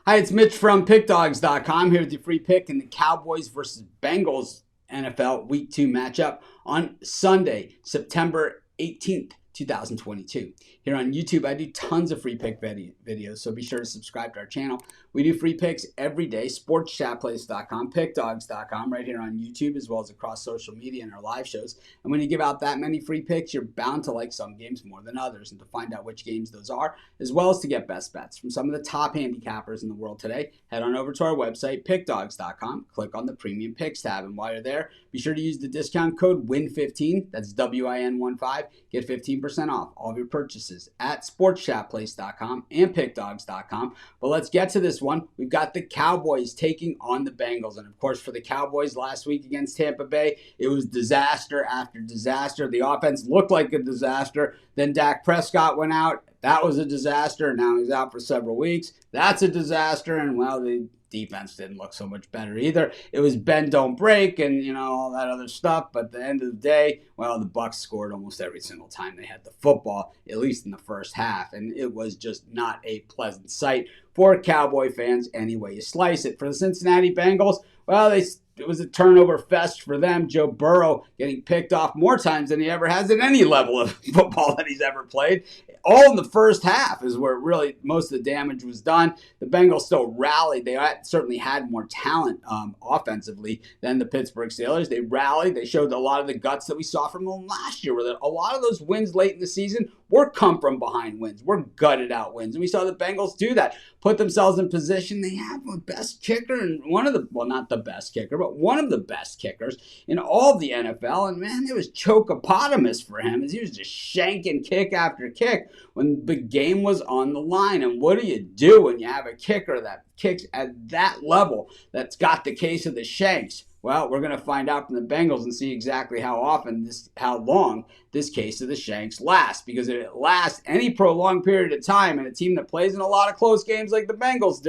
Hi, it's Mitch from Pickdawgz.com here with your free pick in the Cowboys versus Bengals NFL Week 2 matchup on Sunday, September 18th, 2022. Here on YouTube, I do tons of free pick videos, so be sure to subscribe to our channel. We do free picks every day, sportschatplace.com, pickdawgz.com, right here on YouTube, as well as across social media and our live shows. And when you give out that many free picks, you're bound to like some games more than others. And to find out which games those are, as well as to get best bets from some of the top handicappers in the world today, head on over to our website, pickdawgz.com, click on the Premium Picks tab. And while you're there, be sure to use the discount code WIN15, that's WIN15, get 15% off all of your purchases at sportschatplace.com and pickdawgz.com. But let's get to this one. We've got the Cowboys taking on the Bengals. And of course, for the Cowboys last week against Tampa Bay, it was disaster after disaster. The offense looked like a disaster. Then Dak Prescott went out. That was a disaster. Now he's out for several weeks. That's a disaster. And well, the defense didn't look so much better either. It was bend don't break and all that other stuff. But at the end of the day, well, the Bucs scored almost every single time they had the football, at least in the first half, and it was just not a pleasant sight for Cowboy fans any way you slice it. For the Cincinnati Bengals, well, it was a turnover fest for them. Joe Burrow getting picked off more times than he ever has in any level of football that he's ever played. All in the first half is where really most of the damage was done. The Bengals still rallied. They certainly had more talent offensively than the Pittsburgh Steelers. They rallied. They showed a lot of the guts that we saw from them last year, where a lot of those wins late in the season were come from behind wins. Were gutted out wins. And we saw the Bengals do that, put themselves in position. They have the best kicker and not the best kicker, but one of the best kickers in all of the NFL. And man, it was chokeopotamus for him as he was just shanking kick after kick when the game was on the line. And what do you do when you have a kicker that kicks at that level that's got the case of the shanks? Well, we're going to find out from the Bengals and see exactly how long this case of the shanks lasts. Because if it lasts any prolonged period of time and a team that plays in a lot of close games like the Bengals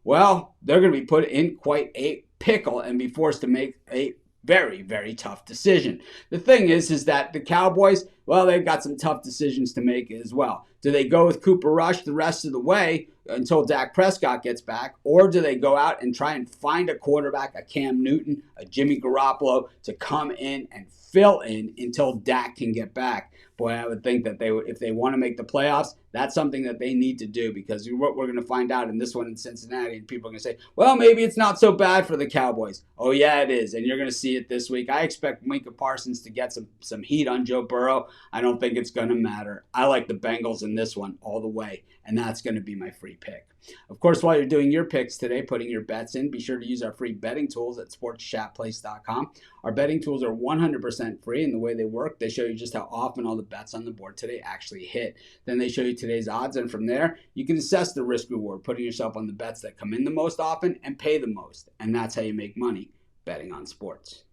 well, they're going to be put in quite a pickle and be forced to make a very, very tough decision. The thing is that the Cowboys, well, they've got some tough decisions to make as well. Do they go with Cooper Rush the rest of the way until Dak Prescott gets back, or do they go out and try and find a quarterback, a Cam Newton, a Jimmy Garoppolo, to come in and fill in until Dak can get back? Boy, I would think that if they want to make the playoffs, that's something that they need to do, because what we're going to find out in this one in Cincinnati, and people are going to say, well, maybe it's not so bad for the Cowboys. Oh, yeah, it is, and you're going to see it this week. I expect Micah Parsons to get some heat on Joe Burrow. I don't think it's going to matter. I like the Bengals in this one all the way, and that's going to be my free pick. Of course, while you're doing your picks today, putting your bets in, be sure to use our free betting tools at sportschatplace.com. Our betting tools are 100% free, and the way they work, they show you just how often all the bets on the board today actually hit. Then they show you today's odds, and from there, you can assess the risk-reward, putting yourself on the bets that come in the most often and pay the most. And that's how you make money betting on sports.